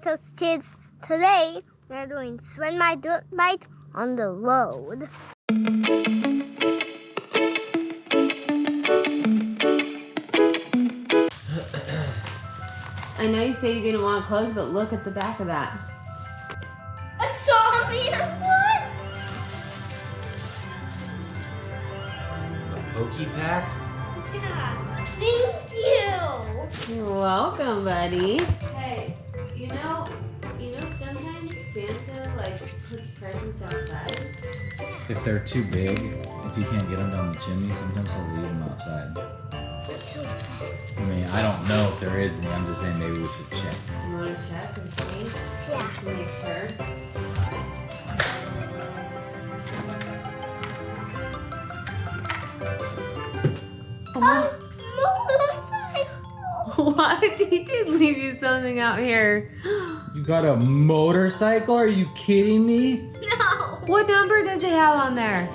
Toast Kids. Today we're doing Swim My Dirt Bike on the road. I know you say you didn't want to close, but look at the back of that. A zombie or what? A pokey pack? Yeah. Thank you. You're welcome, buddy. Hey, you know sometimes Santa puts presents outside. If they're too big, if you can't get them down the chimney, sometimes he'll leave them outside. That's so sad. I mean, I don't know if there is any. I'm just saying maybe we should check. You want to check and see? Yeah. To make sure. Motorcycle. What? He did leave you something out here. You got a motorcycle? Are you kidding me? No. What number does it have on there?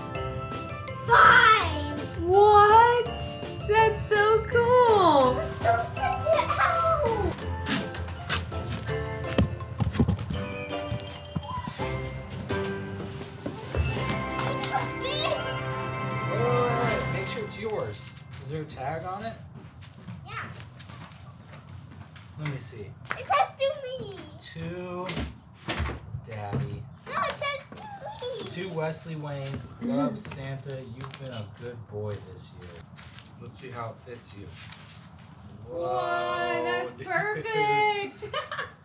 5. What? That's so cool. That's so sad. Get out. Alright, make sure it's yours. Is there a tag on it? Yeah. Let me see. It says to me. To Daddy. No, it says to me. To Wesley Wayne. Love Santa. You've been a good boy this year. Let's see how it fits you. Whoa, that's dude. perfect.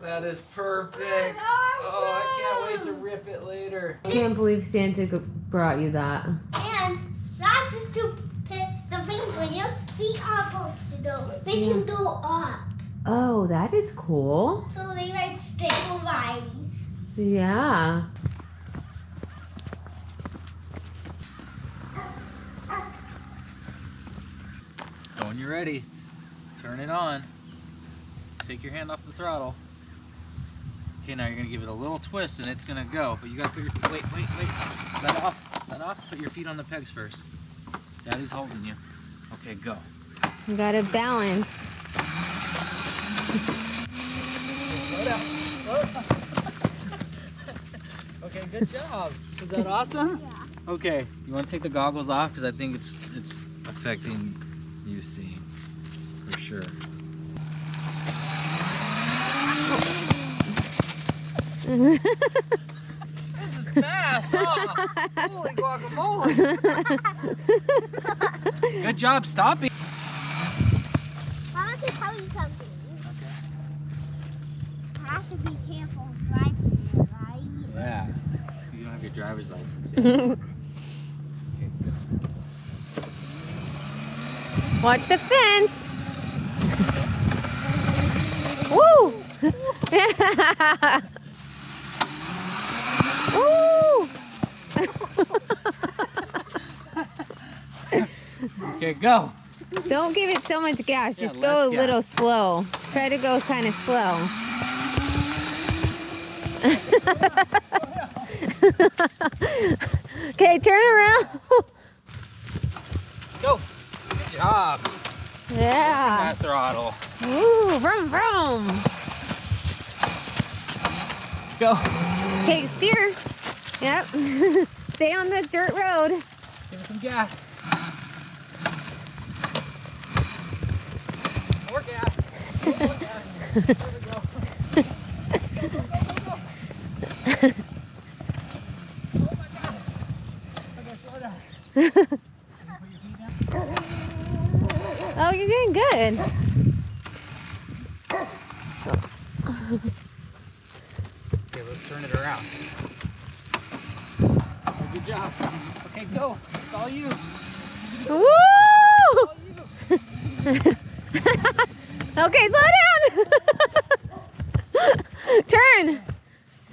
That is perfect. That's Oh, I can't wait to awesome. rip it later. I can't believe Santa brought you that. And that's just to hit the things where your feet are supposed to go. They can go up. Oh, that is cool. So they stabilize. Yeah. So when you're ready, turn it on. Take your hand off the throttle. Okay, now you're gonna give it a little twist and it's gonna go. But you gotta put your, wait. Let off. Put your feet on the pegs first. Daddy's holding you. Okay, go. You gotta balance. Slow down. Okay, good job. Was that awesome? Yeah. Okay, you wanna take the goggles off? Because I think it's affecting you seeing, for sure. This is fast, huh? Holy guacamole. Good job stopping. I want to tell you something. Okay. I have to be careful driving here, right? Yeah. You don't have your driver's license yet. Okay, good. Watch the fence. Woo! Woo! Okay, go. Don't give it so much gas. Yeah, Just go a less little gas. slow. Try to go kind of slow. Okay, turn around. Go. Good job. Yeah. That throttle. Woo, vroom, vroom. Go. Okay, steer. Yep. Stay on the dirt road. Give it some gas. More gas. More gas. There we go. Go. Oh my God. Okay, slow down. Put your feet down. Oh, you're doing good. Okay, let's turn it around. Oh, good job. Okay, go. It's all you. Woo! All you. Okay, slow down. Turn.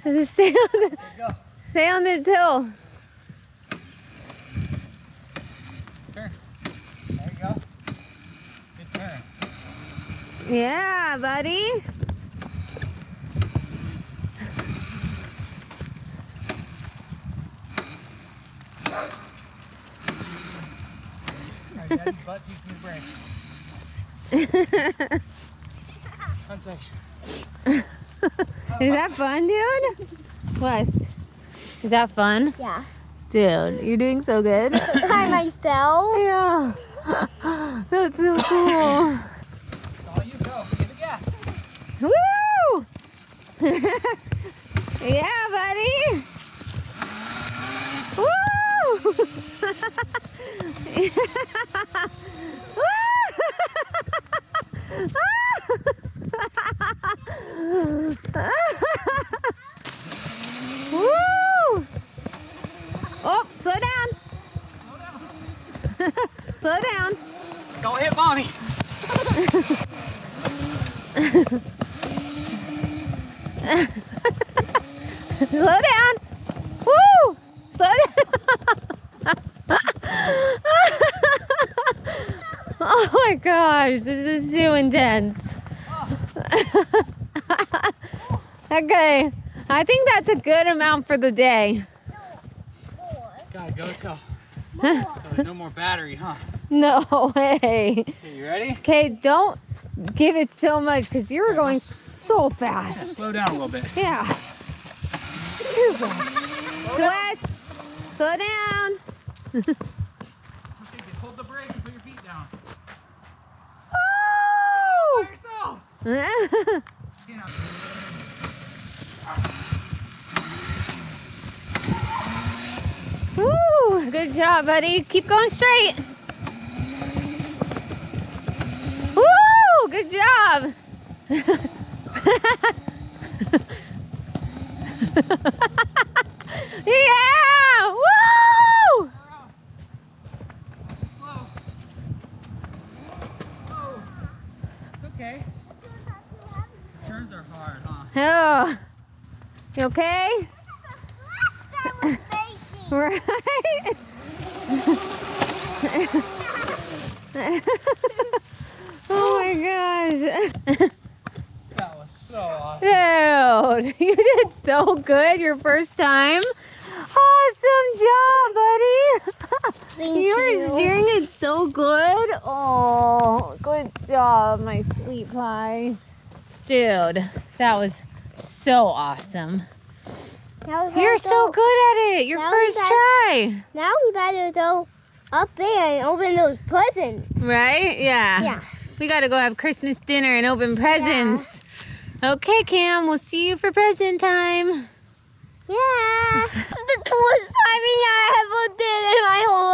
So just stay on Okay, go. stay on this hill. Turn. There you go. Good turn. Yeah, buddy. Alright, Daddy's butt cheeks me brake. 1 second. Is that fun, dude? West, is that fun? Yeah. Dude, you're doing so good. By myself. Yeah. That's so cool. All you go. Give it gas. Woo! Yeah, buddy. Woo! Woo! Oh, slow down. Slow down. Don't hit mommy. Slow down. Woo! Slow down. Oh my gosh, this is too intense. Okay, I think that's a good amount for the day. Gotta go till there's no more battery, huh? No way. Okay, you ready? Okay, don't give it so much because you're Okay, going so Yeah, fast. slow down a little bit. Yeah. Too fast. Wes, slow down. Okay, just hold the brake and put your feet down. Woo! By yourself. You know. Woo! Good job, buddy. Keep going straight. Woo! Good job. Yeah! Woo! Slow. Oh. It's okay. Turns are hard, huh? Oh. You okay? Right? Oh my gosh. That was so awesome. Dude, you did so good your first time. Awesome job, buddy. Thank You were you. steering it so good. Oh, good job, my sweet pie. Dude, that was so awesome. Now we You're better so go- good at it. Your Now we first better- try. Now we better go up there and open those presents. Right? Yeah. Yeah. We gotta go have Christmas dinner and open presents. Okay, Cam, we'll see you for present time. Yeah. This is the coolest timing I ever did in my whole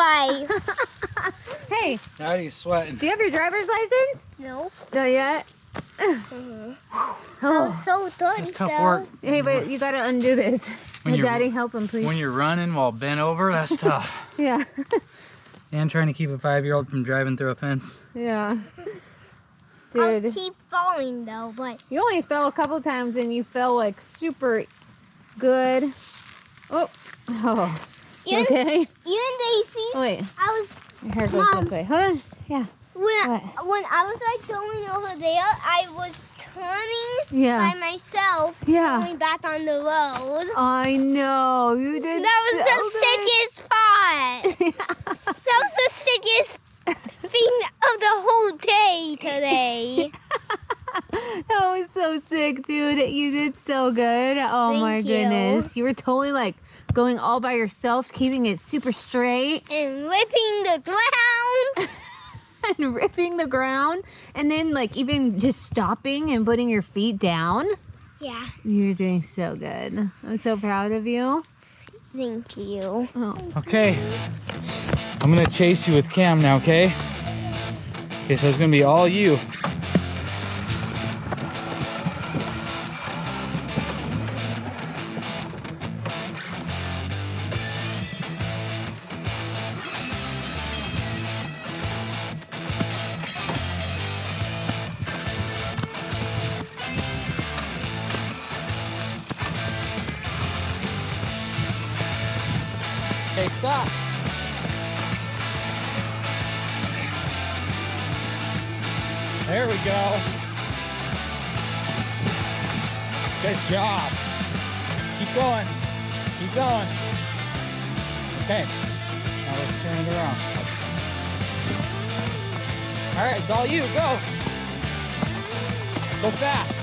life. Hey, Now he's sweating. do you have your driver's license? Nope. Not yet. That Oh. was so good. That's tough though. work. Hey, but you gotta undo this. When Hey, you're- Daddy, help him, please. When you're running while bent over, that's tough. Yeah. And trying to keep a 5-year-old from driving through a fence. Yeah. I'll Dude, keep falling though, but you only fell a couple times and you fell like super good. Oh. Oh. even Okay. even Daisy, Oh, wait. I was Your hair goes Mom. this way. Hold on. Yeah. when I was like going over there, I was turning Yeah. by myself, Yeah. going back on the road. I know. You did That was the so sickest part. That was the sickest thing of the whole day today. That was so sick, dude. You did so good. Oh my Thank you. goodness. You were totally like going all by yourself, keeping it super straight And ripping the ground. and ripping the ground. And then like even just stopping and putting your feet down. Yeah, You're doing so good. I'm so proud of you. thank you. Oh. Okay. I'm gonna chase you with Cam now, okay? Okay, so it's gonna be all you. Okay, stop. There we go. Good job. Keep going. Keep going. Okay. Now let's turn it around. All right, it's all you. Go. Go fast.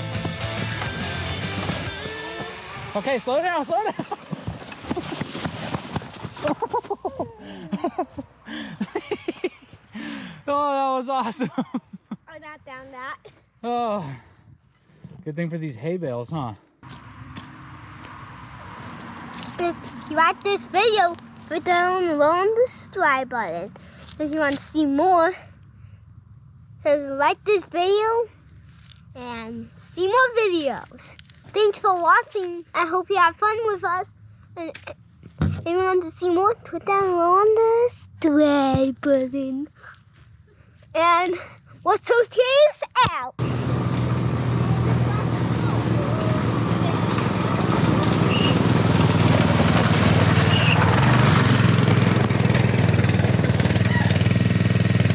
Okay, slow down, slow down. Oh, that was awesome. I got down that. Oh, good thing for these hay bales, huh? If you like this video, put down below on the subscribe button. If you want to see more, so like this video and see more videos. Thanks for watching. I hope you have fun with us. And if you want to see more, put down below on the subscribe button. And watch those kids out.